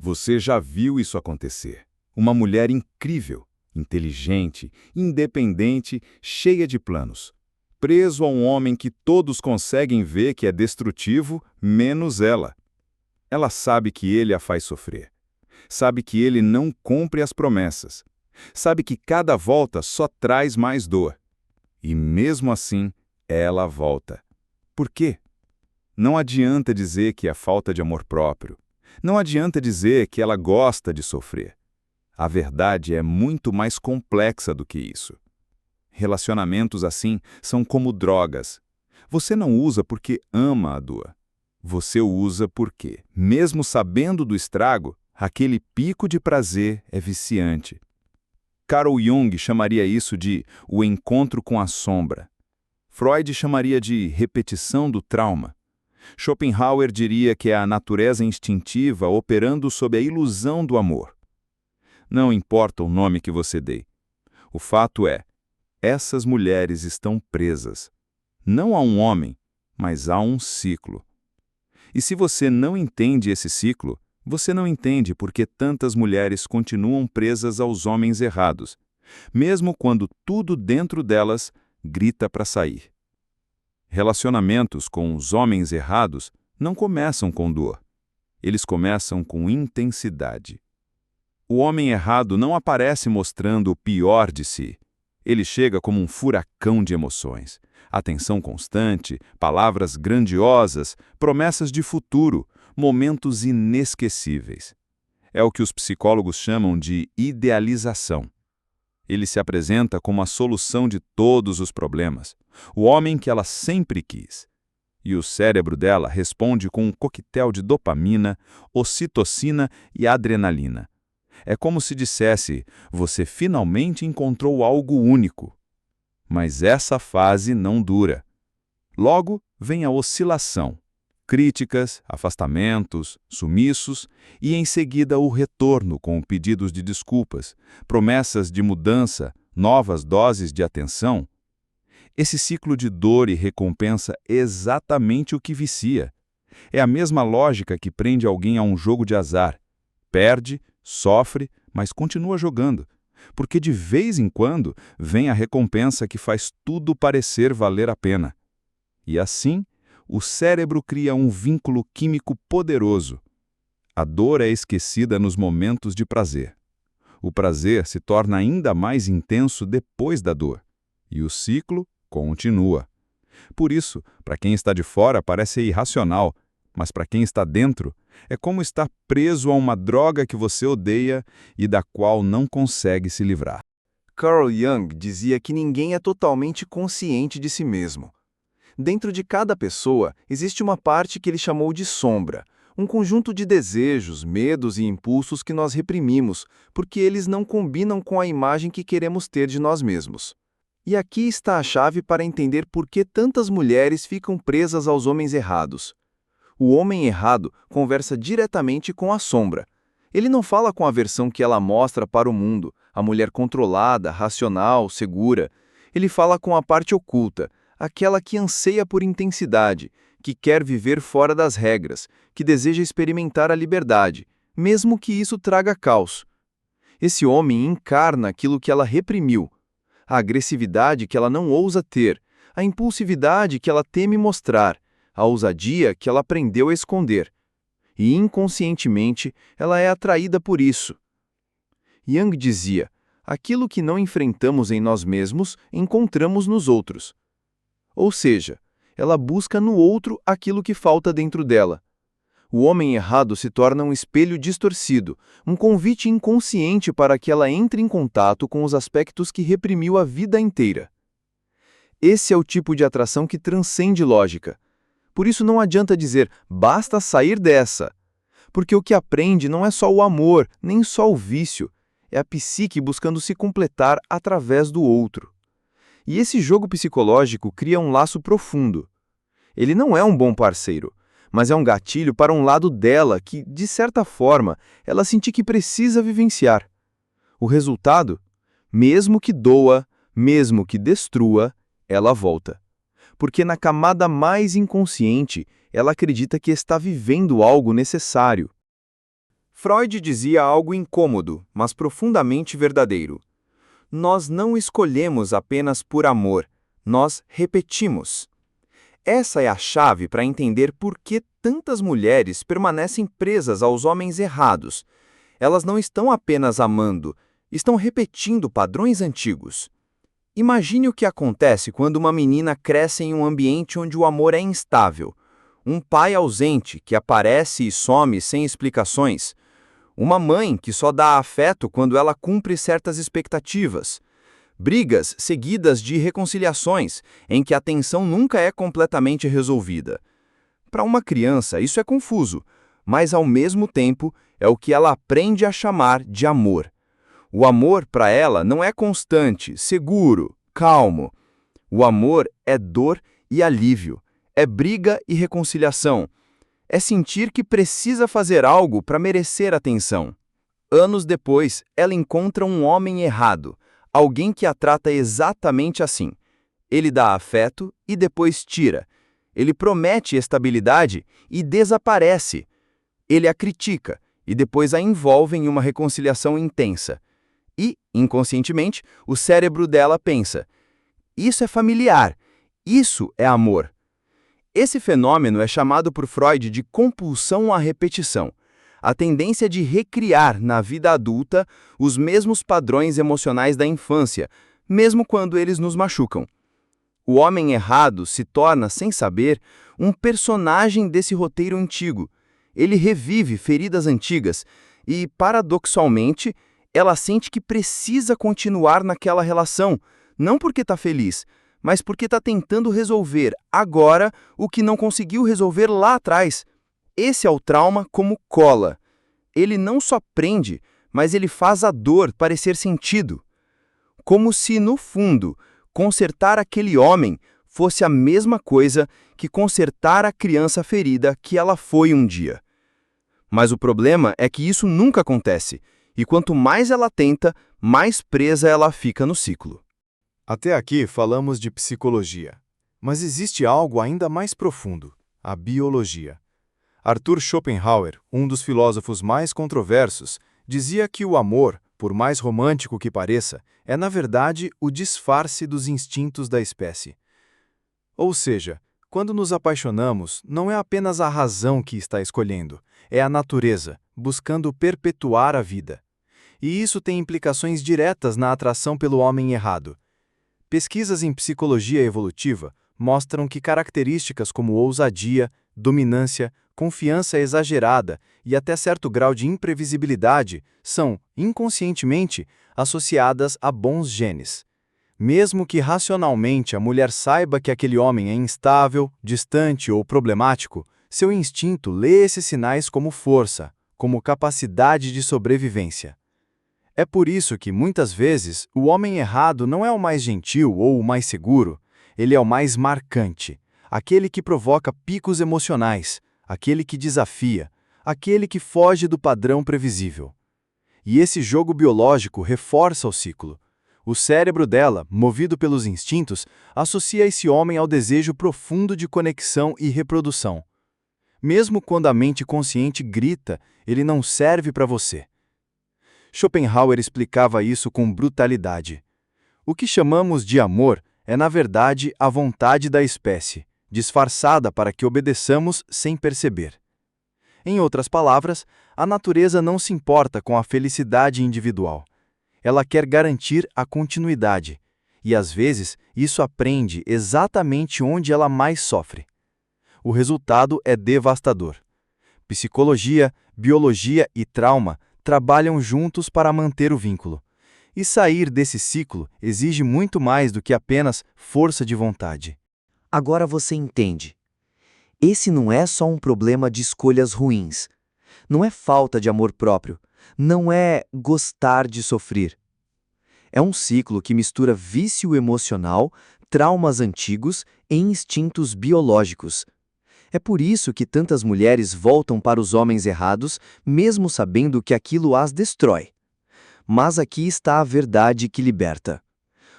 Você já viu isso acontecer. Uma mulher incrível, inteligente, independente, cheia de planos. Preso a um homem que todos conseguem ver que é destrutivo, menos ela. Ela sabe que ele a faz sofrer. Sabe que ele não cumpre as promessas. Sabe que cada volta só traz mais dor. E mesmo assim, ela volta. Por quê? Não adianta dizer que é falta de amor próprio. Não adianta dizer que ela gosta de sofrer. A verdade é muito mais complexa do que isso. Relacionamentos assim são como drogas. Você não usa porque ama a dor. Você o usa porque, mesmo sabendo do estrago, aquele pico de prazer é viciante. Carl Jung chamaria isso de o encontro com a sombra. Freud chamaria de repetição do trauma. Schopenhauer diria que é a natureza instintiva operando sob a ilusão do amor. Não importa o nome que você dê. O fato é, essas mulheres estão presas. Não a um homem, mas a um ciclo. E se você não entende esse ciclo, você não entende por que tantas mulheres continuam presas aos homens errados, mesmo quando tudo dentro delas grita para sair. Relacionamentos com os homens errados não começam com dor. Eles começam com intensidade. O homem errado não aparece mostrando o pior de si. Ele chega como um furacão de emoções. Atenção constante, palavras grandiosas, promessas de futuro, momentos inesquecíveis. É o que os psicólogos chamam de idealização. Ele se apresenta como a solução de todos os problemas, o homem que ela sempre quis. E o cérebro dela responde com um coquetel de dopamina, ocitocina e adrenalina. É como se dissesse, você finalmente encontrou algo único. Mas essa fase não dura. Logo vem a oscilação. Críticas, afastamentos, sumiços e em seguida o retorno com pedidos de desculpas, promessas de mudança, novas doses de atenção. Esse ciclo de dor e recompensa é exatamente o que vicia. É a mesma lógica que prende alguém a um jogo de azar. Perde, sofre, mas continua jogando, porque de vez em quando vem a recompensa que faz tudo parecer valer a pena. E assim, o cérebro cria um vínculo químico poderoso. A dor é esquecida nos momentos de prazer. O prazer se torna ainda mais intenso depois da dor. E o ciclo continua. Por isso, para quem está de fora parece irracional, mas para quem está dentro, é como estar preso a uma droga que você odeia e da qual não consegue se livrar. Carl Jung dizia que ninguém é totalmente consciente de si mesmo. Dentro de cada pessoa existe uma parte que ele chamou de sombra, um conjunto de desejos, medos e impulsos que nós reprimimos, porque eles não combinam com a imagem que queremos ter de nós mesmos. E aqui está a chave para entender por que tantas mulheres ficam presas aos homens errados. O homem errado conversa diretamente com a sombra. Ele não fala com a versão que ela mostra para o mundo, a mulher controlada, racional, segura. Ele fala com a parte oculta, aquela que anseia por intensidade, que quer viver fora das regras, que deseja experimentar a liberdade, mesmo que isso traga caos. Esse homem encarna aquilo que ela reprimiu, a agressividade que ela não ousa ter, a impulsividade que ela teme mostrar, a ousadia que ela aprendeu a esconder. E inconscientemente ela é atraída por isso. Jung dizia, aquilo que não enfrentamos em nós mesmos, encontramos nos outros. Ou seja, ela busca no outro aquilo que falta dentro dela. O homem errado se torna um espelho distorcido, um convite inconsciente para que ela entre em contato com os aspectos que reprimiu a vida inteira. Esse é o tipo de atração que transcende lógica. Por isso não adianta dizer, basta sair dessa. Porque o que aprende não é só o amor, nem só o vício. É a psique buscando se completar através do outro. E esse jogo psicológico cria um laço profundo. Ele não é um bom parceiro, mas é um gatilho para um lado dela que, de certa forma, ela sente que precisa vivenciar. O resultado? Mesmo que doa, mesmo que destrua, ela volta. Porque na camada mais inconsciente, ela acredita que está vivendo algo necessário. Freud dizia algo incômodo, mas profundamente verdadeiro. Nós não escolhemos apenas por amor, nós repetimos. Essa é a chave para entender por que tantas mulheres permanecem presas aos homens errados. Elas não estão apenas amando, estão repetindo padrões antigos. Imagine o que acontece quando uma menina cresce em um ambiente onde o amor é instável. Um pai ausente que aparece e some sem explicações. Uma mãe que só dá afeto quando ela cumpre certas expectativas. Brigas seguidas de reconciliações, em que a tensão nunca é completamente resolvida. Para uma criança, isso é confuso, mas ao mesmo tempo é o que ela aprende a chamar de amor. O amor, para ela, não é constante, seguro, calmo. O amor é dor e alívio, é briga e reconciliação. É sentir que precisa fazer algo para merecer atenção. Anos depois, ela encontra um homem errado, alguém que a trata exatamente assim. Ele dá afeto e depois tira. Ele promete estabilidade e desaparece. Ele a critica e depois a envolve em uma reconciliação intensa. E, inconscientemente, o cérebro dela pensa: isso é familiar, isso é amor. Esse fenômeno é chamado por Freud de compulsão à repetição, a tendência de recriar na vida adulta os mesmos padrões emocionais da infância, mesmo quando eles nos machucam. O homem errado se torna, sem saber, um personagem desse roteiro antigo. Ele revive feridas antigas e, paradoxalmente, ela sente que precisa continuar naquela relação, não porque está feliz, mas porque está tentando resolver agora o que não conseguiu resolver lá atrás. Esse é o trauma como cola. Ele não só prende, mas ele faz a dor parecer sentido. Como se, no fundo, consertar aquele homem fosse a mesma coisa que consertar a criança ferida que ela foi um dia. Mas o problema é que isso nunca acontece, e quanto mais ela tenta, mais presa ela fica no ciclo. Até aqui falamos de psicologia, mas existe algo ainda mais profundo: a biologia. Arthur Schopenhauer, um dos filósofos mais controversos, dizia que o amor, por mais romântico que pareça, é na verdade o disfarce dos instintos da espécie. Ou seja, quando nos apaixonamos, não é apenas a razão que está escolhendo, é a natureza, buscando perpetuar a vida. E isso tem implicações diretas na atração pelo homem errado. Pesquisas em psicologia evolutiva mostram que características como ousadia, dominância, confiança exagerada e até certo grau de imprevisibilidade são, inconscientemente, associadas a bons genes. Mesmo que racionalmente a mulher saiba que aquele homem é instável, distante ou problemático, seu instinto lê esses sinais como força, como capacidade de sobrevivência. É por isso que, muitas vezes, o homem errado não é o mais gentil ou o mais seguro, ele é o mais marcante, aquele que provoca picos emocionais, aquele que desafia, aquele que foge do padrão previsível. E esse jogo biológico reforça o ciclo. O cérebro dela, movido pelos instintos, associa esse homem ao desejo profundo de conexão e reprodução. Mesmo quando a mente consciente grita, ele não serve para você. Schopenhauer explicava isso com brutalidade. O que chamamos de amor é, na verdade, a vontade da espécie, disfarçada para que obedeçamos sem perceber. Em outras palavras, a natureza não se importa com a felicidade individual. Ela quer garantir a continuidade, e às vezes isso aprende exatamente onde ela mais sofre. O resultado é devastador. Psicologia, biologia e trauma trabalham juntos para manter o vínculo. E sair desse ciclo exige muito mais do que apenas força de vontade. Agora você entende. Esse não é só um problema de escolhas ruins. Não é falta de amor próprio. Não é gostar de sofrer. É um ciclo que mistura vício emocional, traumas antigos e instintos biológicos. É por isso que tantas mulheres voltam para os homens errados, mesmo sabendo que aquilo as destrói. Mas aqui está a verdade que liberta.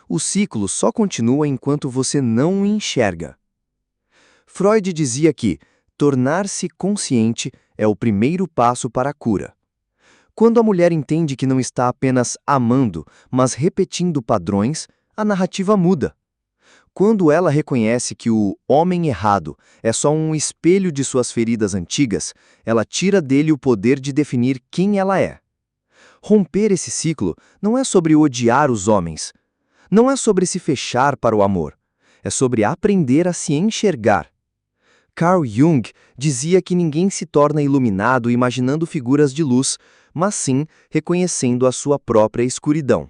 O ciclo só continua enquanto você não o enxerga. Freud dizia que tornar-se consciente é o primeiro passo para a cura. Quando a mulher entende que não está apenas amando, mas repetindo padrões, a narrativa muda. Quando ela reconhece que o homem errado é só um espelho de suas feridas antigas, ela tira dele o poder de definir quem ela é. Romper esse ciclo não é sobre odiar os homens. Não é sobre se fechar para o amor. É sobre aprender a se enxergar. Carl Jung dizia que ninguém se torna iluminado imaginando figuras de luz, mas sim reconhecendo a sua própria escuridão.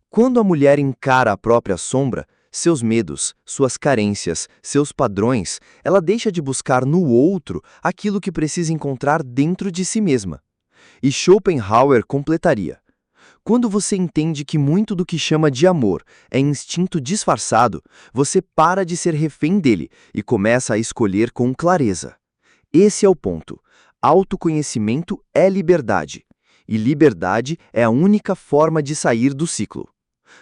Quando a mulher encara a própria sombra, seus medos, suas carências, seus padrões, ela deixa de buscar no outro aquilo que precisa encontrar dentro de si mesma. E Schopenhauer completaria: quando você entende que muito do que chama de amor é instinto disfarçado, você para de ser refém dele e começa a escolher com clareza. Esse é o ponto. Autoconhecimento é liberdade. E liberdade é a única forma de sair do ciclo.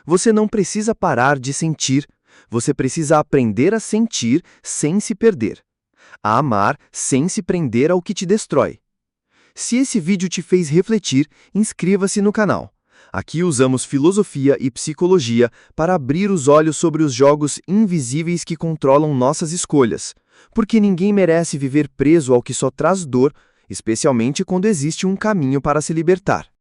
Você não precisa parar de sentir, você precisa aprender a sentir sem se perder. A amar sem se prender ao que te destrói. Se esse vídeo te fez refletir, inscreva-se no canal. Aqui usamos filosofia e psicologia para abrir os olhos sobre os jogos invisíveis que controlam nossas escolhas. Porque ninguém merece viver preso ao que só traz dor, especialmente quando existe um caminho para se libertar.